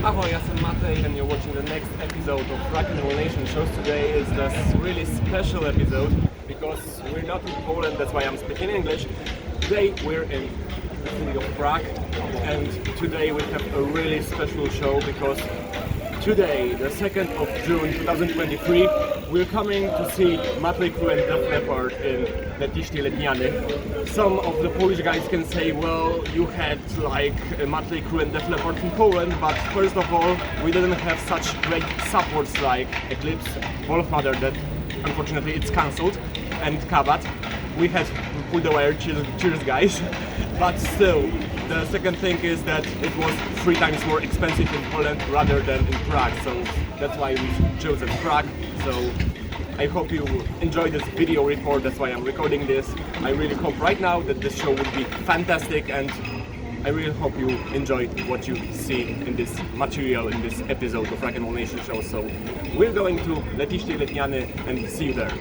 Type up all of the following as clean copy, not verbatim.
Ahoy, jestem Matej and you're watching the next episode of Rock&Roll Nation shows. Today is this really special episode because we're not in Poland, that's why I'm speaking English. Today we're in the city of Prague and today we have a really special show because today, the 2nd of June 2023, we're coming to see Motley Crue and Leppard in Letniany. Some of the Polish guys can say, well, you had like Motley Crue and Leppard in Poland, but first of all, we didn't have such great supports like Eclipse, Wolfmother, that unfortunately it's cancelled, and Kabat. We had Pull the Wire, cheers guys, but still, the second thing is that it was 3 times more expensive in Poland rather than in Prague, so that's why we chose Prague. So I hope you enjoy this video report, that's why I'm recording this. I really hope right now that this show will be fantastic and I really hope you enjoy what you see in this material, in this episode of Rock&Roll Nation show. So we're going to Letniany and see you there.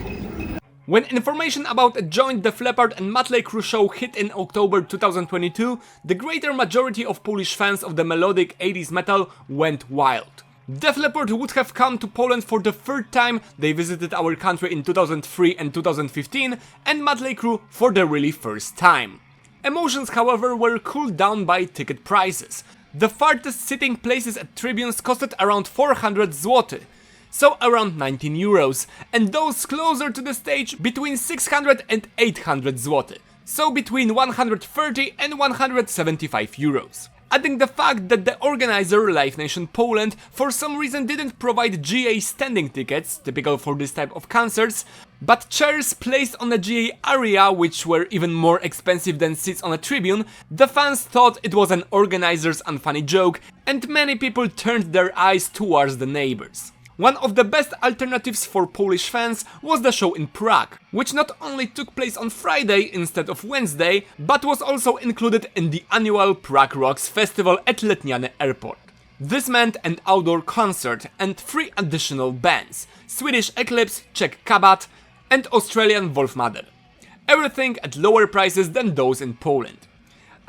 When information about a joint Def Leppard and Motley Crue show hit in October 2022, the greater majority of Polish fans of the melodic 80s metal went wild. Def Leppard would have come to Poland for the 3rd time, they visited our country in 2003 and 2015, and Motley Crue for the really first time. Emotions, however, were cooled down by ticket prices. The farthest sitting places at tribunes costed around 400 zloty. So around 19 euros, and those closer to the stage between 600 and 800 zloty, so between 130 and 175 euros. Adding the fact that the organizer, Live Nation Poland, for some reason didn't provide GA standing tickets, typical for this type of concerts, but chairs placed on the GA area, which were even more expensive than seats on a tribune, the fans thought it was an organizer's unfunny joke, and many people turned their eyes towards the neighbors. One of the best alternatives for Polish fans was the show in Prague, which not only took place on Friday instead of Wednesday, but was also included in the annual Prague Rocks Festival at Letniany Airport. This meant an outdoor concert and 3 additional bands: Swedish Eclipse, Czech Kabat, and Australian Wolfmother. Everything at lower prices than those in Poland.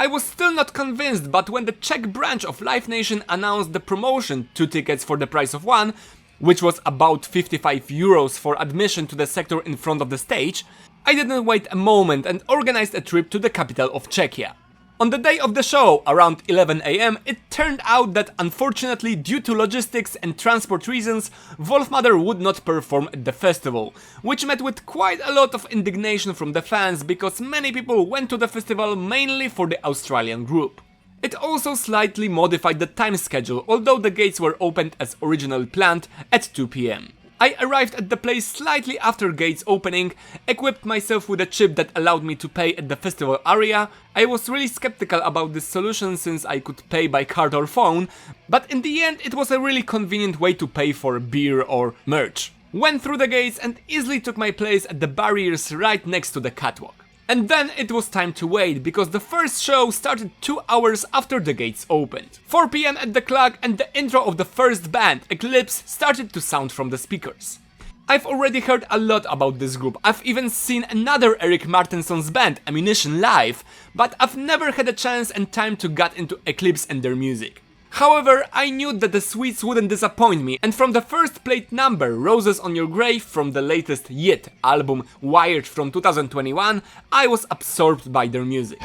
I was still not convinced, but when the Czech branch of Live Nation announced the promotion, 2 tickets for the price of 1, which was about 55 euros for admission to the sector in front of the stage, I didn't wait a moment and organized a trip to the capital of Czechia. On the day of the show, around 11 AM, it turned out that unfortunately, due to logistics and transport reasons, Wolfmother would not perform at the festival, which met with quite a lot of indignation from the fans because many people went to the festival mainly for the Australian group. It also slightly modified the time schedule, although the gates were opened as originally planned at 2 PM. I arrived at the place slightly after gates opening, equipped myself with a chip that allowed me to pay at the festival area. I was really skeptical about this solution since I could pay by card or phone, but in the end it was a really convenient way to pay for beer or merch. Went through the gates and easily took my place at the barriers right next to the catwalk. And then it was time to wait, because the first show started 2 hours after the gates opened. 4 PM at the clock and the intro of the first band, Eclipse, started to sound from the speakers. I've already heard a lot about this group, I've even seen another Eric Martinson's band, Ammunition, live, but I've never had a chance and time to get into Eclipse and their music. However, I knew that the Swedes wouldn't disappoint me, and from the first played number, Roses on Your Grave, from the latest Yet album, Wired from 2021, I was absorbed by their music.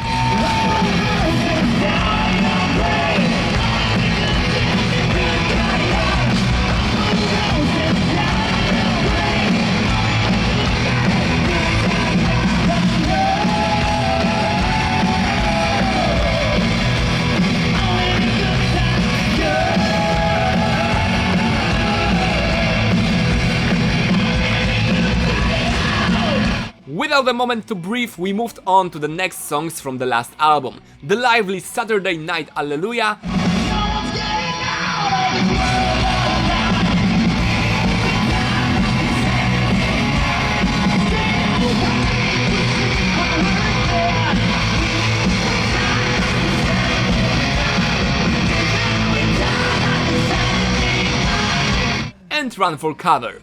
Without a moment to breathe, we moved on to the next songs from the last album. The lively Saturday Night Alleluia, and Run for Cover.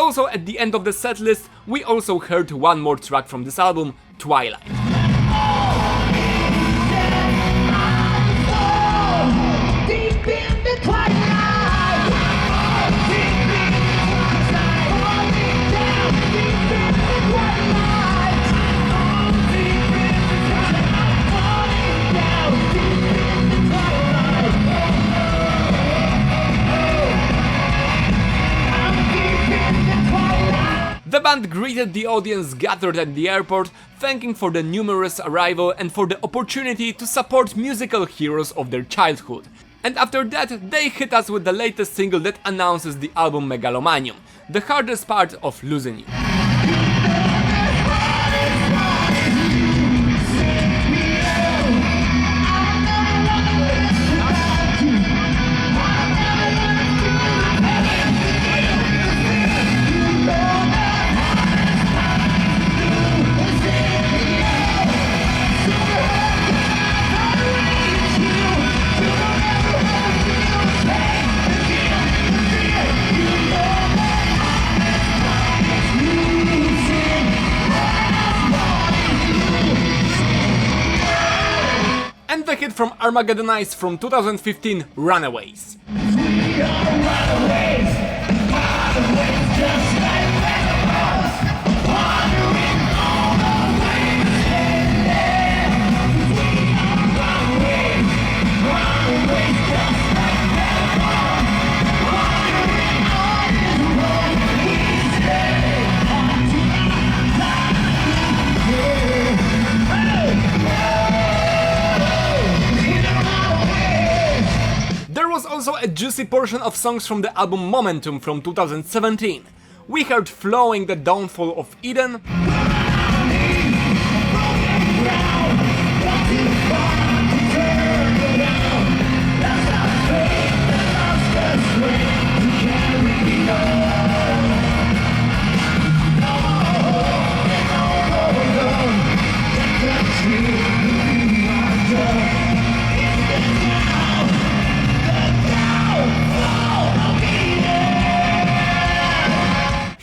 also at the end of the setlist, we also heard one more track from this album, Twilight. The band greeted the audience gathered at the airport, thanking for the numerous arrival and for the opportunity to support musical heroes of their childhood. And after that, they hit us with the latest single that announces the album Megalomanium, the hardest part of Losing You. And the hit from Armageddonize from 2015, Runaways. There was also a juicy portion of songs from the album Momentum from 2017. We heard Flowing, the Downfall of Eden,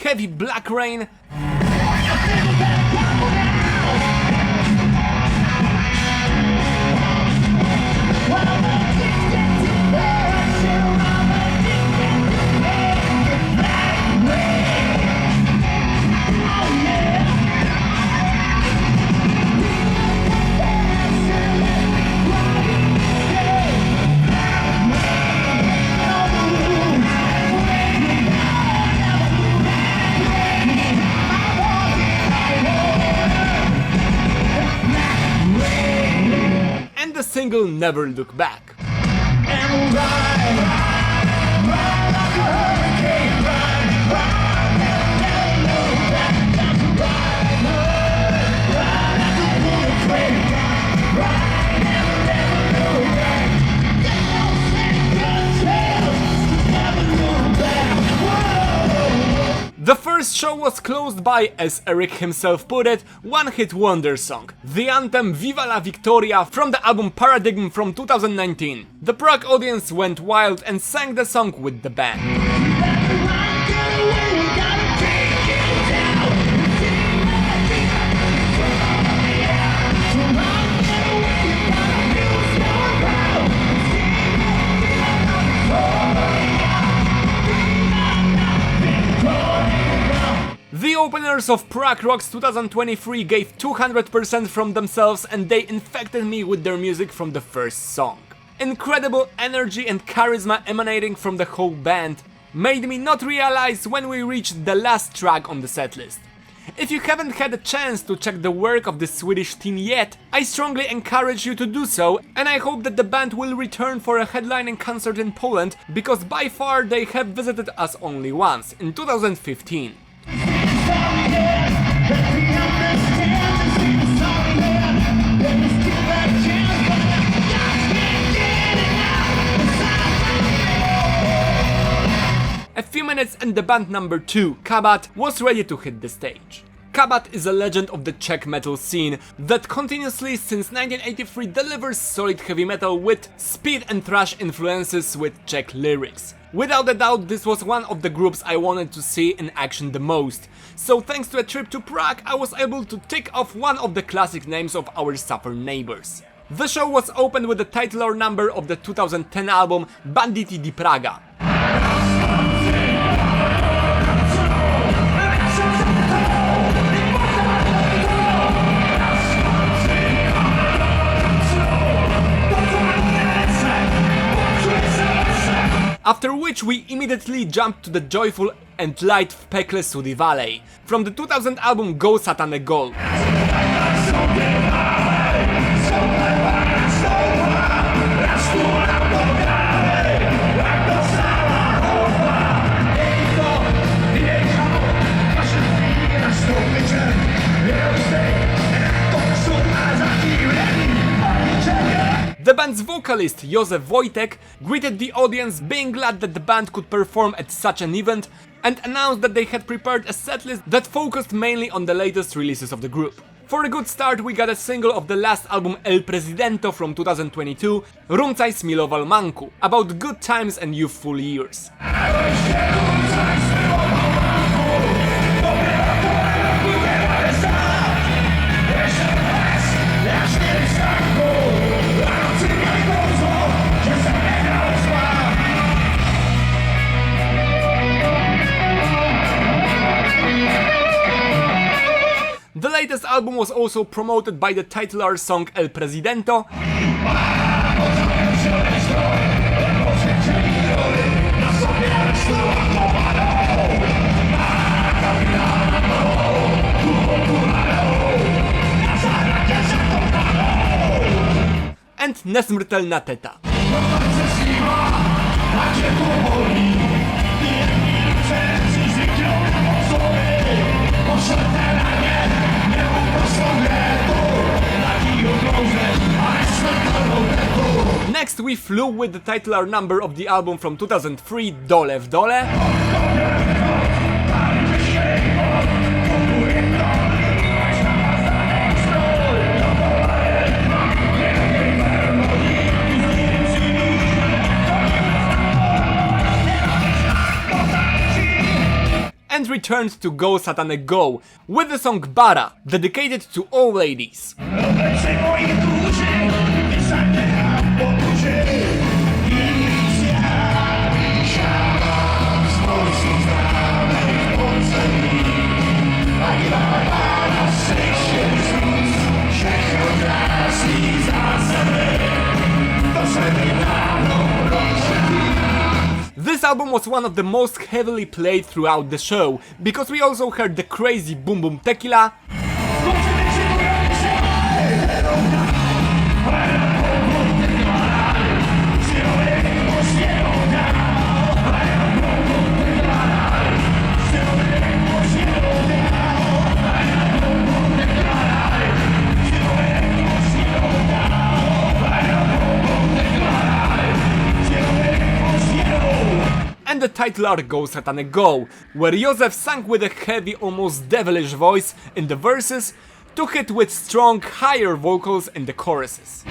Heavy Black Rain, and the single Never Look Back. The first show was closed by, as Eric himself put it, one-hit wonder song, the anthem Viva la Victoria from the album Paradigm from 2019. The Prague audience went wild and sang the song with the band. The openers of Prague Rocks 2023 gave 200% from themselves, and they infected me with their music from the first song. Incredible energy and charisma emanating from the whole band made me not realize when we reached the last track on the setlist. If you haven't had a chance to check the work of the Swedish team yet, I strongly encourage you to do so, and I hope that the band will return for a headlining concert in Poland, because by far they have visited us only once, in 2015. A few minutes and the band number 2, Kabat, was ready to hit the stage. Kabat is a legend of the Czech metal scene that continuously since 1983 delivers solid heavy metal with speed and thrash influences with Czech lyrics. Without a doubt, this was one of the groups I wanted to see in action the most, so thanks to a trip to Prague I was able to tick off one of the classic names of our southern neighbors. The show was opened with the titular number of the 2010 album Banditi di Praga. After which we immediately jumped to the joyful and light w pekle Sudy Valley from the 2000 album Go Satane Go. The band's vocalist, Józef Wojtek, greeted the audience being glad that the band could perform at such an event and announced that they had prepared a setlist that focused mainly on the latest releases of the group. For a good start we got a single of the last album El Presidento from 2022, Rumcaj Smiloval Manku, about good times and youthful years. The latest album was also promoted by the titular song El Presidento, and Nesmrtelna Teta. Next we flew with the titular number of the album from 2003, Dole w Dole. And returned to Go Satane Go with the song Bara, dedicated to all ladies. This album was one of the most heavily played throughout the show, because we also heard the crazy Boom Boom Tequila, and the titular Go Satane Go, where Józef sang with a heavy, almost devilish voice in the verses to hit with strong, higher vocals in the choruses.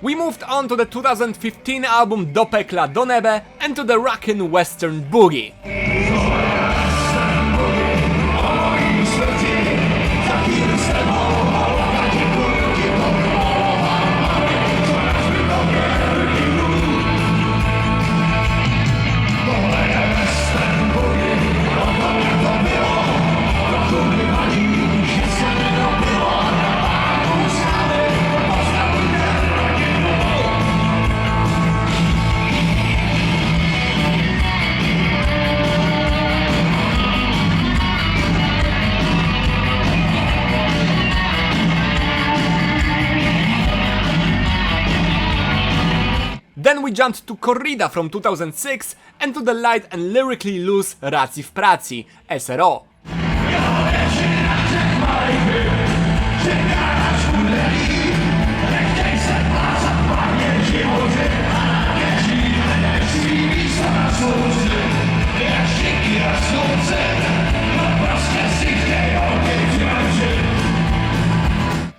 We moved on to the 2015 album Do Pekla Do Nebe and to the rockin' western boogie. we jumped to Corrida from 2006 and to the light and lyrically loose Racji w pracy, SRO.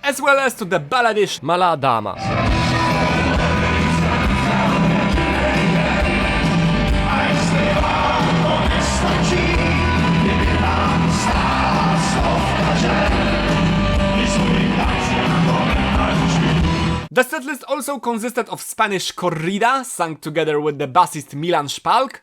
As well as to the balladish Mala Dama. The setlist also consisted of Spanish corrida, sung together with the bassist Milan Szpalk,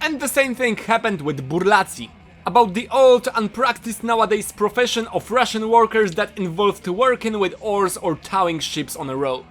and the same thing happened with Burlaci, about the old, unpracticed nowadays profession of Russian workers that involved working with oars or towing ships on a rope.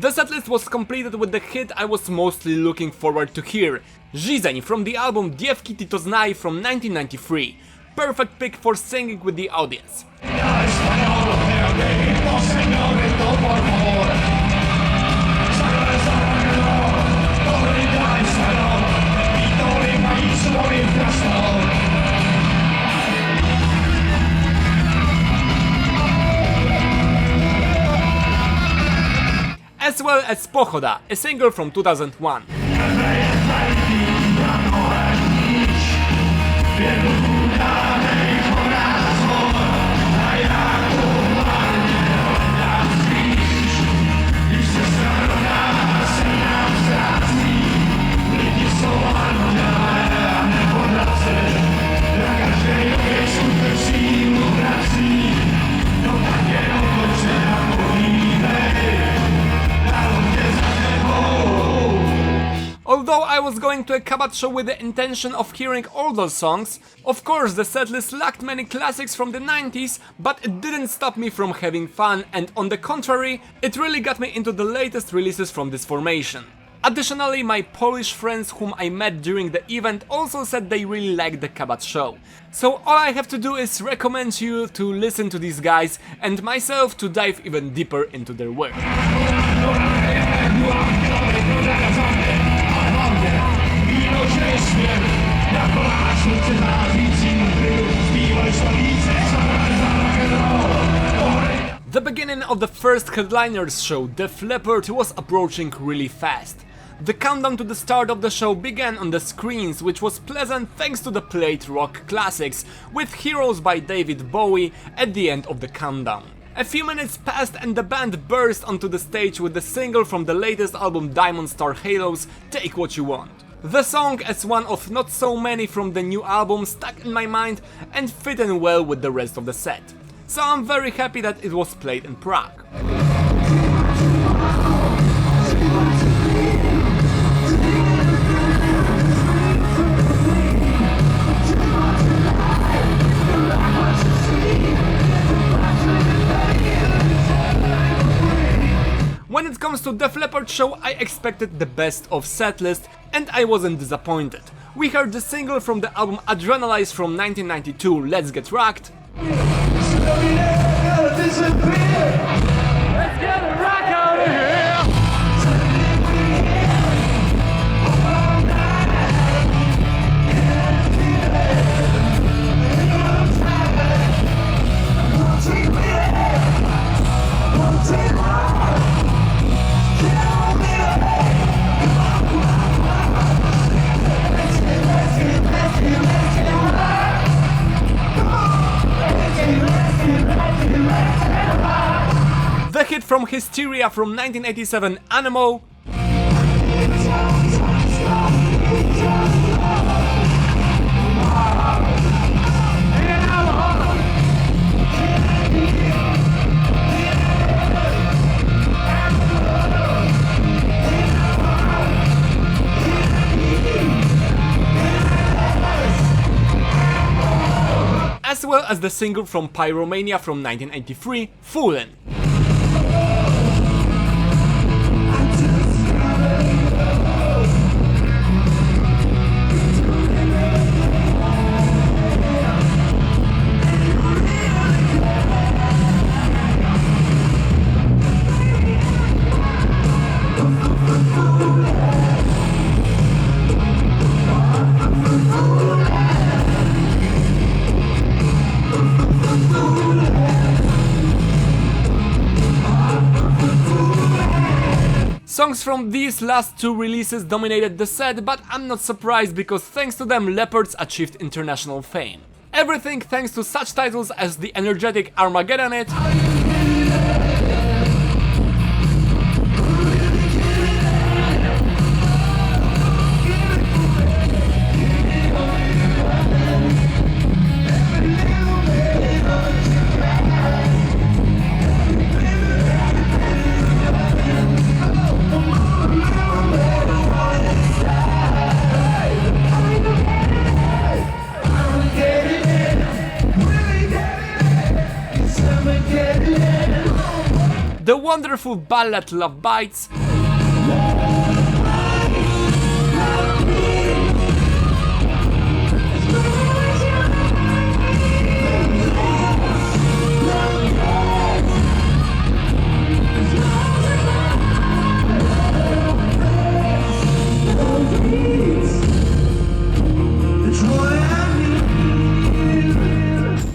The setlist was completed with the hit I was mostly looking forward to hear, Zajrzyj from the album Dzięki to znaj from 1993, perfect pick for singing with the audience. As well as Pochoda, a single from 2001. Although I was going to a Kabat show with the intention of hearing all those songs, of course the setlist lacked many classics from the 90s, but it didn't stop me from having fun, and on the contrary, it really got me into the latest releases from this formation. Additionally, my Polish friends whom I met during the event also said they really liked the Kabat show. So all I have to do is recommend you to listen to these guys and myself to dive even deeper into their work. The beginning of the first headliners show, Def Leppard, was approaching really fast. The countdown to the start of the show began on the screens, which was pleasant thanks to the played rock classics, with Heroes by David Bowie at the end of the countdown. A few minutes passed and the band burst onto the stage with the single from the latest album Diamond Star Halos, Take What You Want. The song, as one of not so many from the new album, stuck in my mind and fit in well with the rest of the set. So I'm very happy that it was played in Prague. When it comes to Def Leppard show, I expected the best of setlist, and I wasn't disappointed. We heard the single from the album Adrenalize from 1992, Let's Get Rocked. Let's get a rock out of here! from Hysteria from 1987, Animal. As well as the single from Pyromania from 1983, Foolin'. Songs from these last two releases dominated the set, but I'm not surprised because thanks to them Leppards achieved international fame. Everything thanks to such titles as the energetic Armageddon It, the wonderful ballad Love Bites,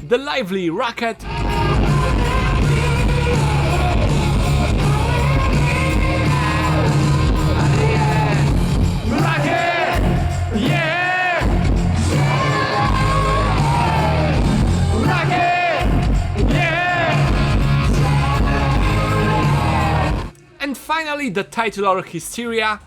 the lively Rocket, and finally the titular Hysteria,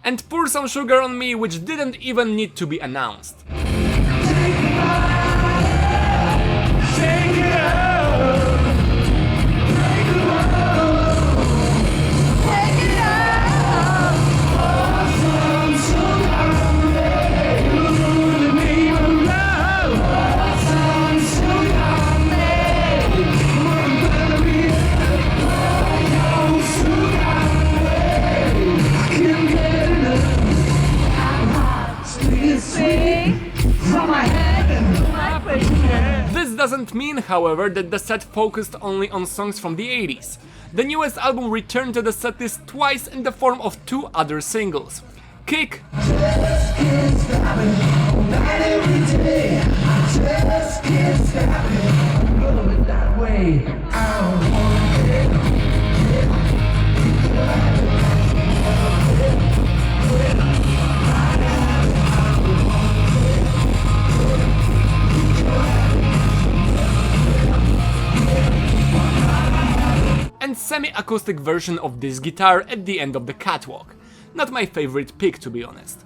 and Pour Some Sugar on Me, which didn't even need to be announced. This doesn't mean, however, that the set focused only on songs from the 80s. The newest album returned to the setlist twice in the form of two other singles. Kick and semi-acoustic version of this guitar at the end of the catwalk. Not my favorite pick, to be honest.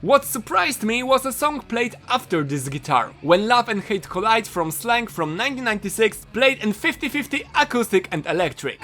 What surprised me was a song played after this guitar, When Love and Hate Collide from Slang from 1996, played in 50-50 acoustic and electric.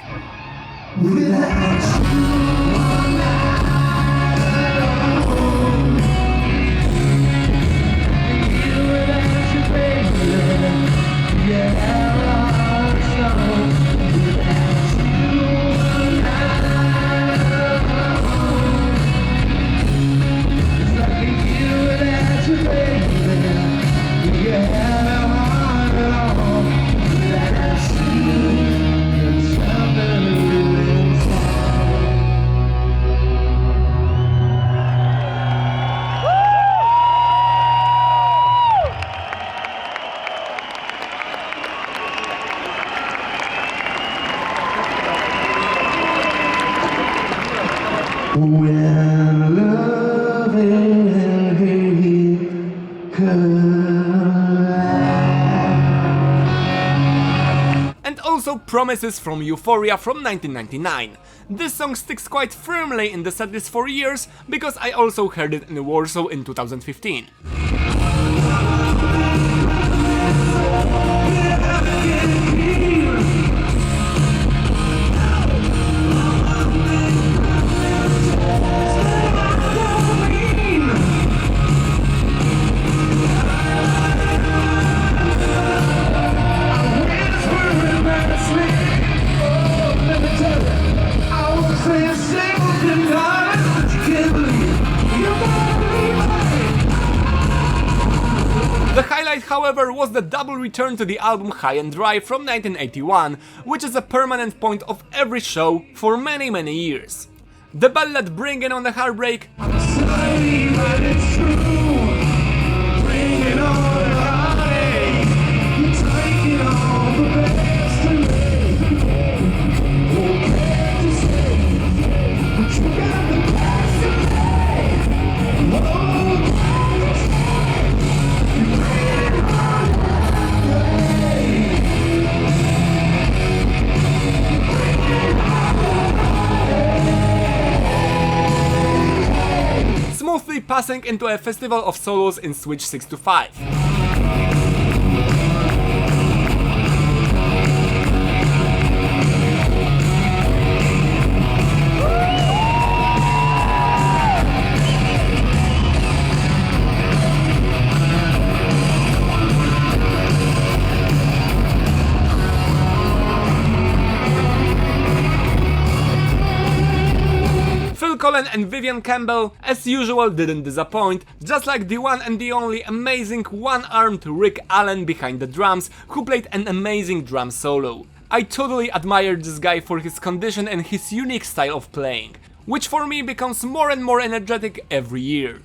And also Promises from Euphoria from 1999. This song sticks quite firmly in the setlist for years because I also heard it in Warsaw in 2015. The highlight, however, was the double return to the album High and Dry from 1981, which is a permanent point of every show for many years. The ballad Bringin' on the Heartbreak smoothly passing into a festival of solos in Switch 6 to 5. Colin and Vivian Campbell, as usual, didn't disappoint, just like the one and the only amazing one-armed Rick Allen behind the drums, who played an amazing drum solo. I totally admire this guy for his condition and his unique style of playing, which for me becomes more and more energetic every year.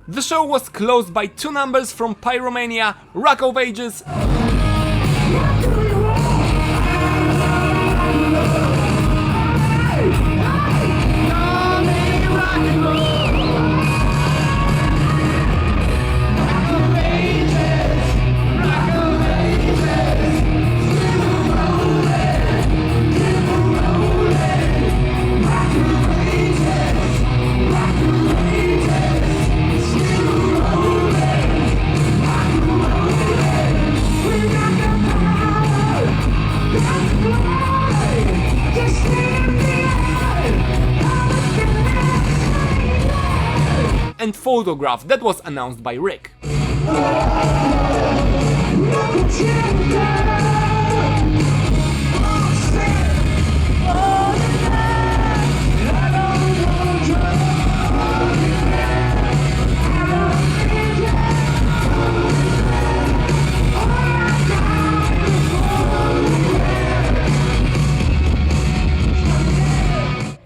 The show was closed by two numbers from Pyromania, Rock of Ages and Photograph that was announced by Rick.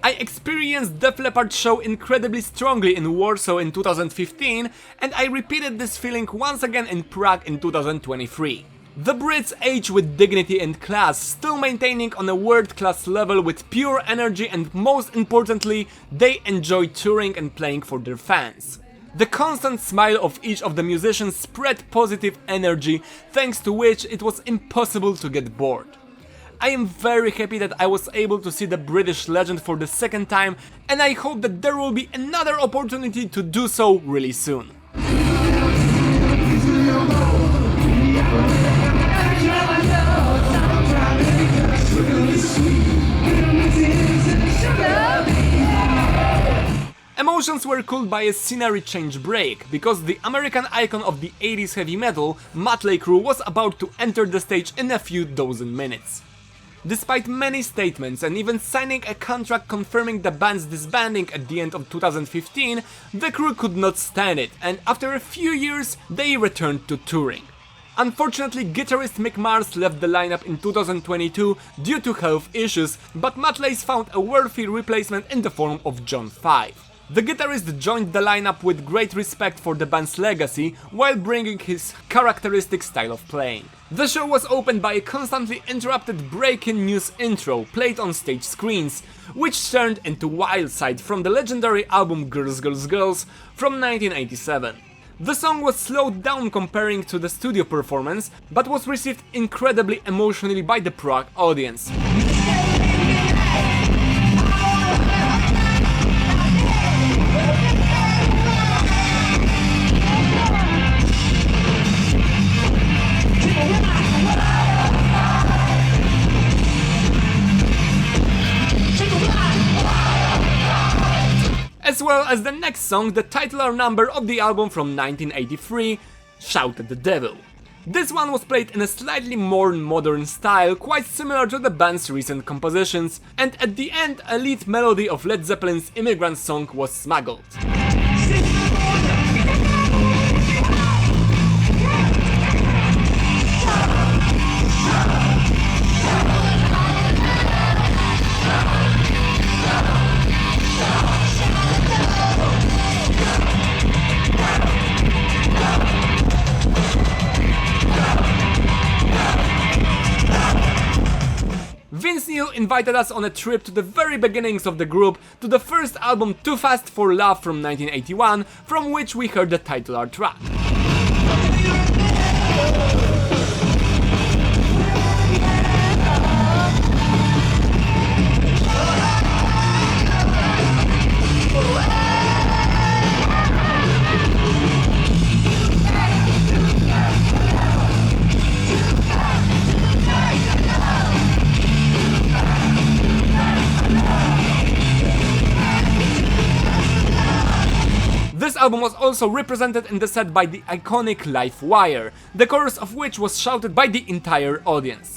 I experienced Def Leppard show incredibly strongly in Warsaw in 2015, and I repeated this feeling once again in Prague in 2023. The Brits age with dignity and class, still maintaining on a world-class level with pure energy, and most importantly, they enjoy touring and playing for their fans. The constant smile of each of the musicians spread positive energy, thanks to which it was impossible to get bored. I am very happy that I was able to see the British legend for the second time, and I hope that there will be another opportunity to do so really soon. Emotions were cooled by a scenery change break, because the American icon of the 80s heavy metal, Motley Crue, was about to enter the stage in a few dozen minutes. Despite many statements and even signing a contract confirming the band's disbanding at the end of 2015, the crew could not stand it, and after a few years they returned to touring. Unfortunately, guitarist Mick Mars left the lineup in 2022 due to health issues, but Motley's found a worthy replacement in the form of John Five. The guitarist joined the lineup with great respect for the band's legacy, while bringing his characteristic style of playing. The show was opened by a constantly interrupted breaking news intro played on stage screens, which turned into Wild Side from the legendary album Girls Girls Girls from 1987. The song was slowed down comparing to the studio performance, but was received incredibly emotionally by the Prague audience. As well as the next song, the titular number of the album from 1983, Shout at the Devil. This one was played in a slightly more modern style, quite similar to the band's recent compositions, and at the end a lead melody of Led Zeppelin's Immigrant Song was smuggled. Vince Neil invited us on a trip to the very beginnings of the group, to the first album Too Fast for Love from 1981, from which we heard the titular track. This album was also represented in the set by the iconic Live Wire, the chorus of which was shouted by the entire audience.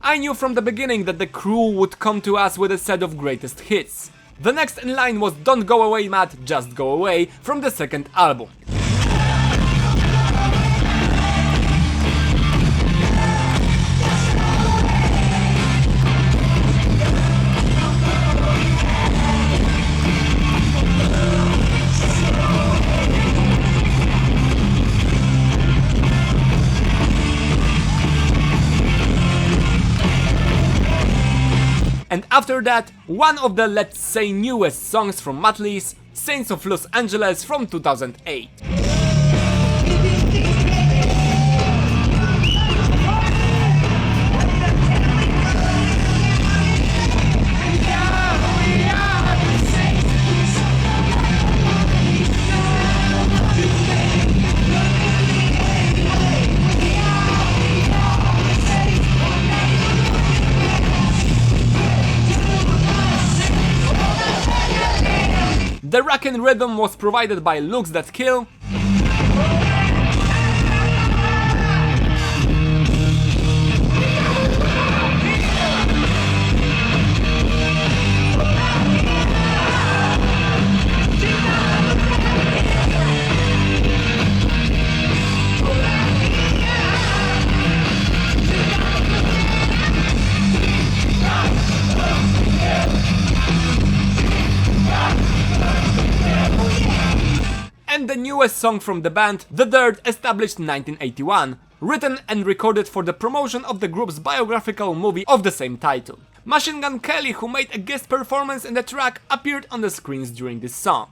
I knew from the beginning that the crew would come to us with a set of greatest hits. The next in line was Don't Go Away Matt, Just Go Away from the second album. And after that, one of the, let's say, newest songs from Motley's, Saints of Los Angeles from 2008. The rockin' rhythm was provided by Looks That Kill, newest song from the band, The Dirt, established in 1981, written and recorded for the promotion of the group's biographical movie of the same title. Machine Gun Kelly, who made a guest performance in the track, appeared on the screens during this song.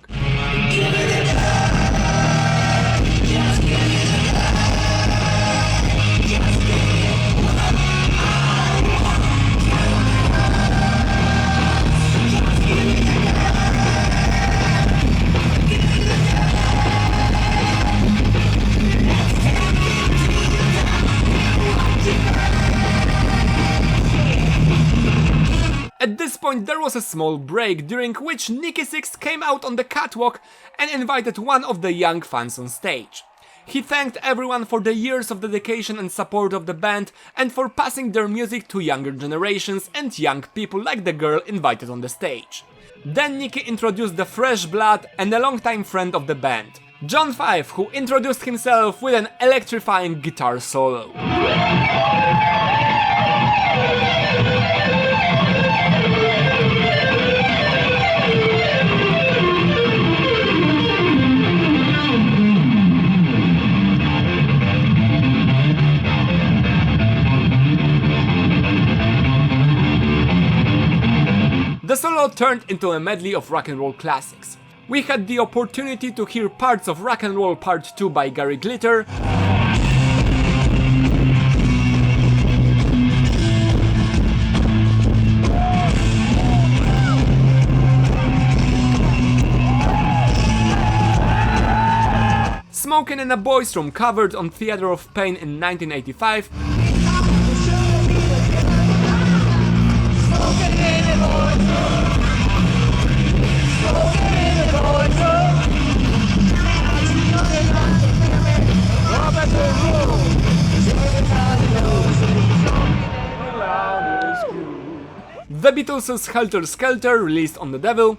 At this point there was a small break, during which Nicky Sixx came out on the catwalk and invited one of the young fans on stage. He thanked everyone for the years of dedication and support of the band and for passing their music to younger generations and young people like the girl invited on the stage. Then Nicky introduced the fresh blood and a longtime friend of the band, John Five, who introduced himself with an electrifying guitar solo. The solo turned into a medley of rock and roll classics. We had the opportunity to hear parts of Rock and Roll Part 2 by Gary Glitter, Smokin' in a Boys' Room, covered on Theater of Pain in 1985, The Beatles' Helter Skelter, released on The Devil,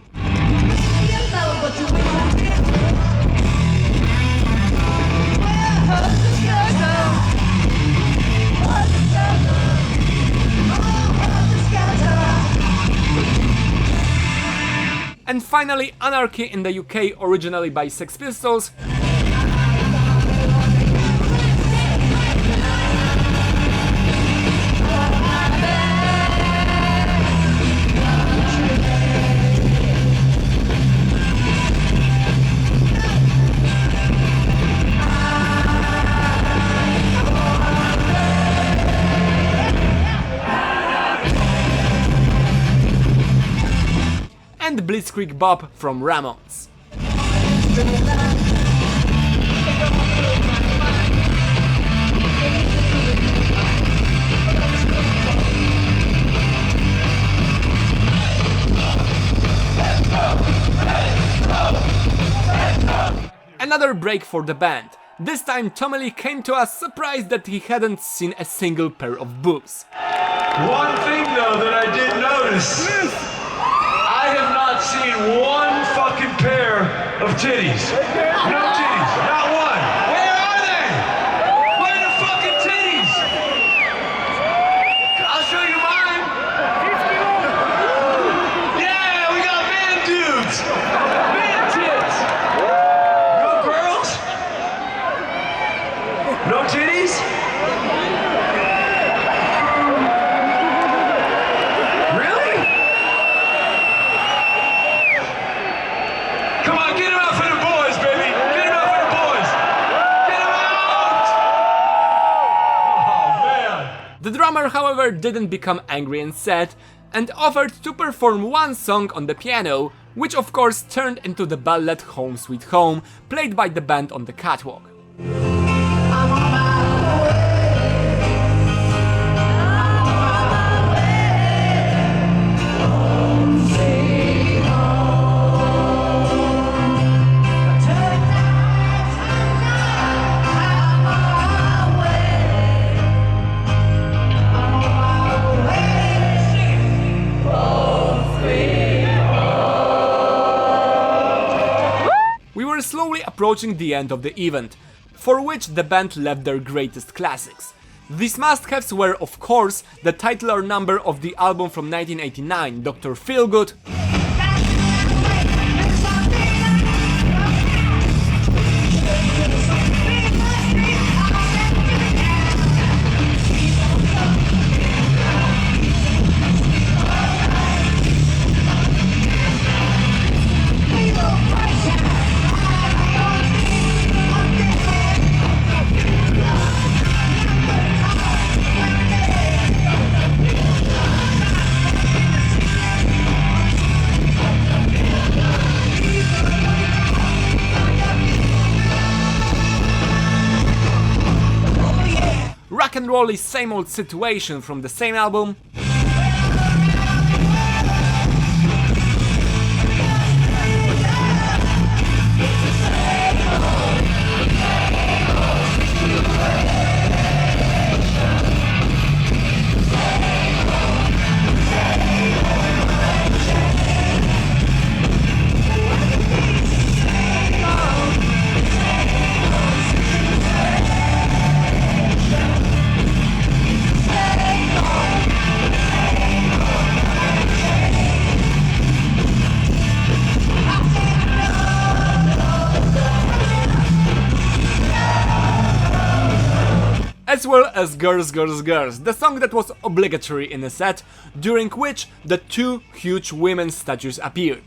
and finally Anarchy in the UK, originally by Sex Pistols, and Blitzkrieg Bob from Ramones. Another break for the band. This time Tommy Lee came to us surprised that he hadn't seen a single pair of boobs. One thing though that I did notice, I have not seen one fucking pair of titties. No titties, not one. Where are they? Where are the fucking titties? I'll show you mine. Yeah, we got man dudes. Man tits. No girls? No titties? Really? Come on, get him out for the boys, baby. Get him out for the boys. Get him out! Oh, man. The drummer, however, didn't become angry and sad, and offered to perform one song on the piano, which of course turned into the ballad Home Sweet Home, played by the band on the catwalk. We were slowly approaching the end of the event, for which the band left their greatest classics. These must-haves were, of course, the titular number of the album from 1989, Dr. Feelgood, Rock&Roll is Same Old Situation from the same album, as well as Girls, Girls, Girls, the song that was obligatory in a set, during which the two huge women's statues appeared.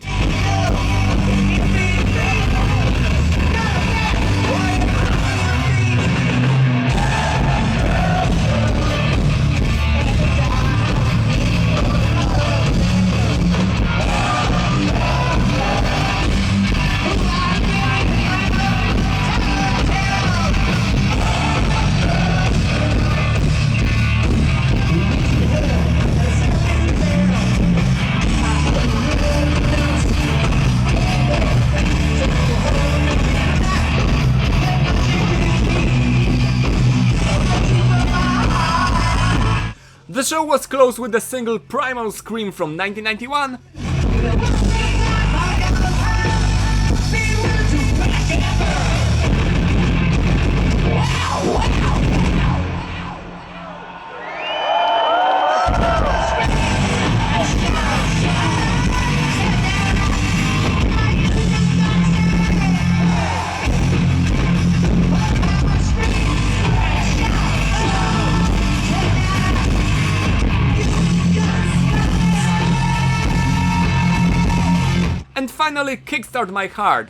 The show was closed with the single Primal Scream from 1991, and finally Kickstart My Heart.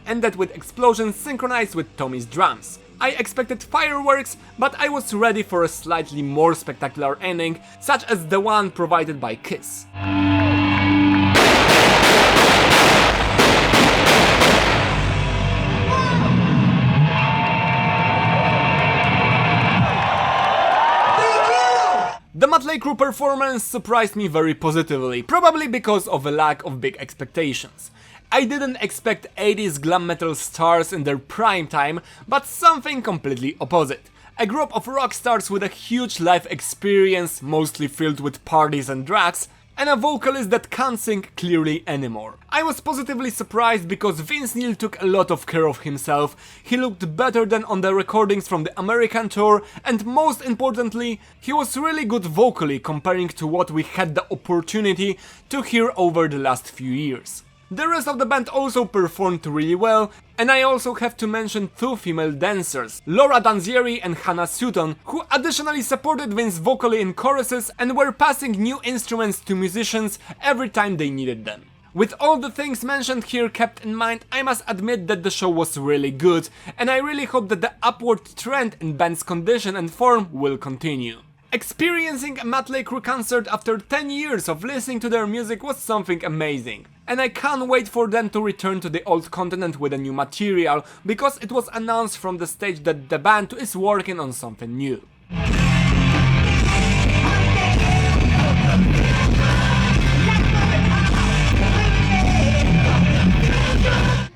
Ended with explosions synchronized with Tommy's drums. I expected fireworks, but I was ready for a slightly more spectacular ending, such as the one provided by Kiss. The Motley Crue performance surprised me very positively, probably because of a lack of big expectations. I didn't expect 80s glam metal stars in their prime time, but something completely opposite. A group of rock stars with a huge life experience, mostly filled with parties and drugs, and a vocalist that can't sing clearly anymore. I was positively surprised because Vince Neil took a lot of care of himself, he looked better than on the recordings from the American tour, and most importantly, he was really good vocally comparing to what we had the opportunity to hear over the last few years. The rest of the band also performed really well, and I also have to mention two female dancers, Laura Danzieri and Hannah Sutton, who additionally supported Vince vocally in choruses and were passing new instruments to musicians every time they needed them. With all the things mentioned here kept in mind, I must admit that the show was really good, and I really hope that the upward trend in band's condition and form will continue. Experiencing a Motley Crue concert after 10 years of listening to their music was something amazing. And I can't wait for them to return to the old continent with a new material, because it was announced from the stage that the band is working on something new.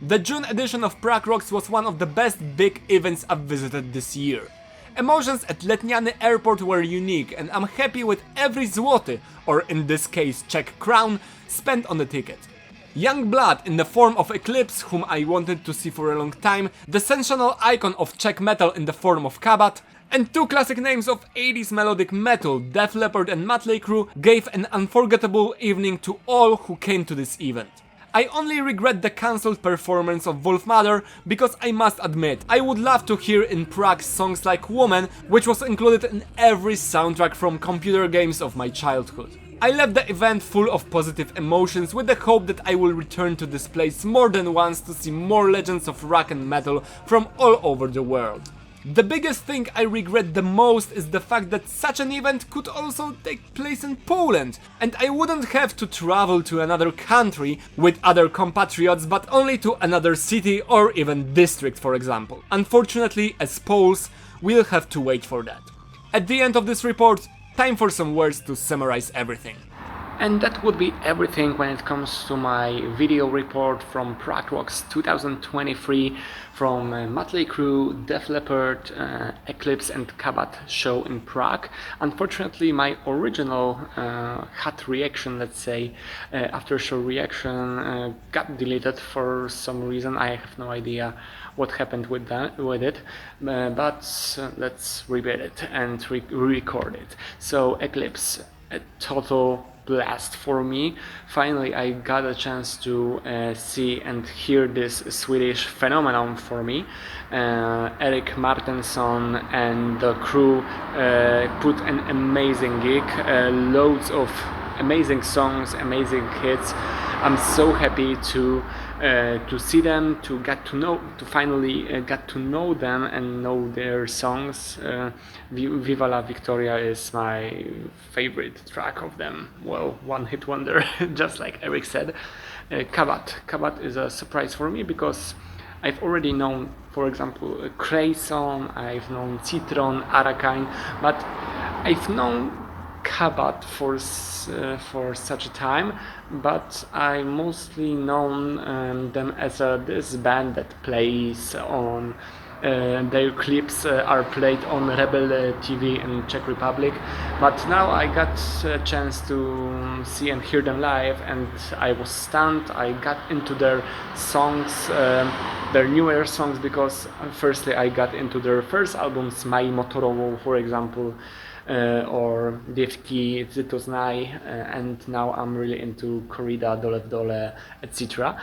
The June edition of Prague Rocks was one of the best big events I've visited this year. Emotions at Letniany airport were unique, and I'm happy with every złoty, or in this case Czech crown, spent on the ticket. Young blood in the form of Eclipse, whom I wanted to see for a long time, the sensational icon of Czech metal in the form of Kabat, and two classic names of 80s melodic metal, Def Leppard and Motley Crue, gave an unforgettable evening to all who came to this event. I only regret the cancelled performance of Wolfmother because I must admit, I would love to hear in Prague songs like Woman, which was included in every soundtrack from computer games of my childhood. I left the event full of positive emotions with the hope that I will return to this place more than once to see more legends of rock and metal from all over the world. The biggest thing I regret the most is the fact that such an event could also take place in Poland, and I wouldn't have to travel to another country with other compatriots but only to another city or even district, for example. Unfortunately, as Poles, we'll have to wait for that. At the end of this report, time for some words to summarize everything. And that would be everything when it comes to my video report from Prague Rocks 2023 from Motley Crue, Def Leppard, Eclipse and Kabat show in Prague. Unfortunately, my original hot reaction, let's say, after show reaction got deleted for some reason. I have no idea what happened with it, but let's rebuild it and re-record it. So Eclipse, a total blast for me. Finally I got a chance to see and hear this Swedish phenomenon for me. Erik Martinsson and the crew put an amazing gig, loads of amazing songs, amazing hits. I'm so happy to see them, to finally get to know them and know their songs. Viva la Victoria is my favorite track of them. Well, one hit wonder, just like Eric said. Kabat is a surprise for me because I've already known, for example, Crayson, I've known Citron, Arakine, but I've known Kabat for such a time, but I mostly known them as this band that plays on their clips are played on Rebel TV in Czech Republic, but now I got a chance to see and hear them live and I was stunned. I got into their songs, their newer songs, because firstly I got into their first albums, Mají Motorovou, for example, or Dzięki, to znaj, and now I'm really into Corrida, Dole w Dole, etc.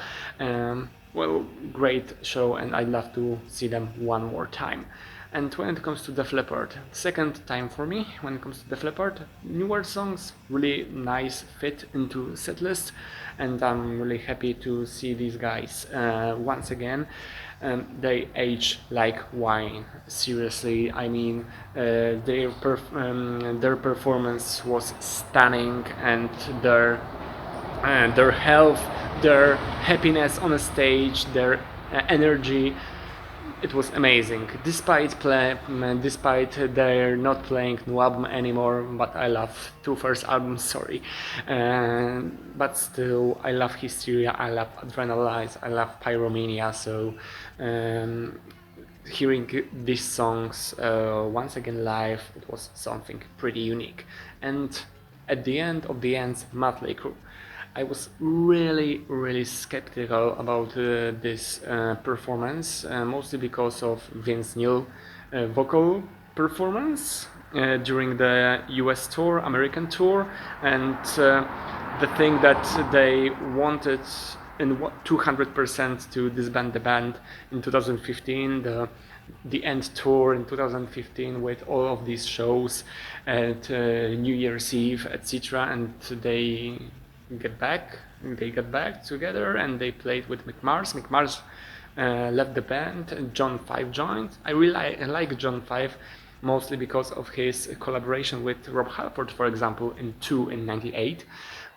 Well, great show and I'd love to see them one more time. And when it comes to Def Leppard, second time for me when it comes to Def Leppard. Newer songs, really nice fit into setlist, and I'm really happy to see these guys once again. They age like wine, seriously. I mean, their performance was stunning, and their health, their happiness on a stage, their energy, it was amazing. Despite they're not playing new album anymore, but I love two first albums, sorry. But still, I love Hysteria, I love Adrenalize, I love Pyromania, so hearing these songs once again live, it was something pretty unique. And at the end of the ends, Motley Crue. I was really skeptical about this performance, mostly because of Vince Neil vocal performance during the US tour, American tour, and the thing that they wanted in 200% to disband the band in 2015, the end tour in 2015 with all of these shows at New Year's Eve, etc. And they got back together and they played with McMars. McMars left the band and John 5 joined. I really like John 5 mostly because of his collaboration with Rob Halford, for example, in 98,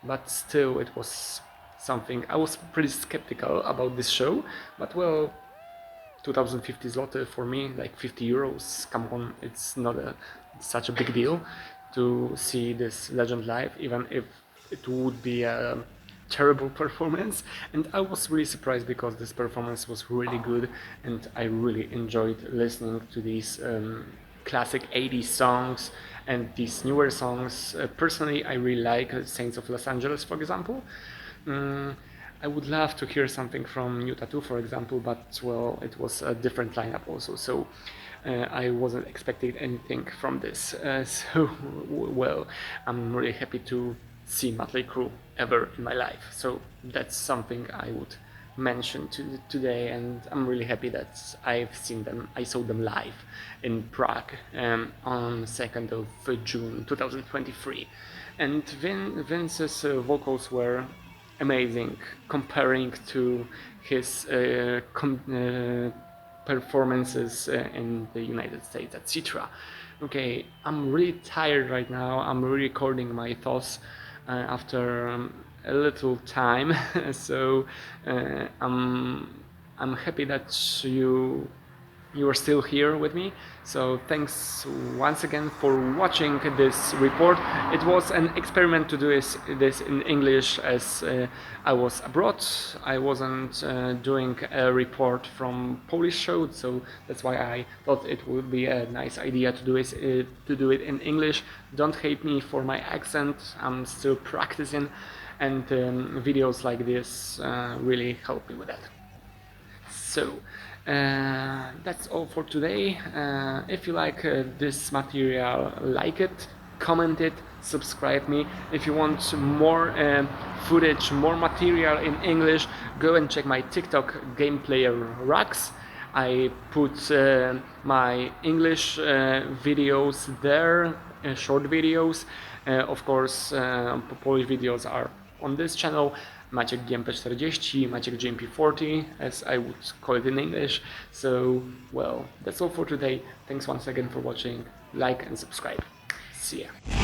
but still it was something. I was pretty skeptical about this show, but well, 2050 zloty for me, like 50 euros, come on, it's not such a big deal to see this legend live, even if it would be a terrible performance. And I was really surprised because this performance was really good and I really enjoyed listening to these classic 80s songs and these newer songs. Personally, I really like Saints of Los Angeles, for example. I would love to hear something from New Tattoo, for example, but well, it was a different lineup also, so I wasn't expecting anything from this. So well, I'm really happy to see Motley Crue ever in my life. So that's something I would mention today, and I'm really happy that I've seen them. I saw them live in Prague on 2nd of June 2023, and Vince's vocals were amazing comparing to his performances in the United States, etc. Okay, I'm really tired right now. I'm re-recording my thoughts after a little time, so I'm happy that you are still here with me. So thanks once again for watching this report. It was an experiment to do this in English, as I was abroad. I wasn't doing a report from Polish show, so that's why I thought it would be a nice idea to do it in English. Don't hate me for my accent. I'm still practicing, and videos like this really help me with that. So that's all for today. If you like this material, like it, comment it, subscribe me. If you want more footage, more material in English, go and check my TikTok gameplay rocks. I put my English videos there, short videos. Of course, Polish videos are on this channel. Maciek GMP40, Maciek GMP40, as I would call it in English. So, well, that's all for today. Thanks once again for watching. Like and subscribe. See ya.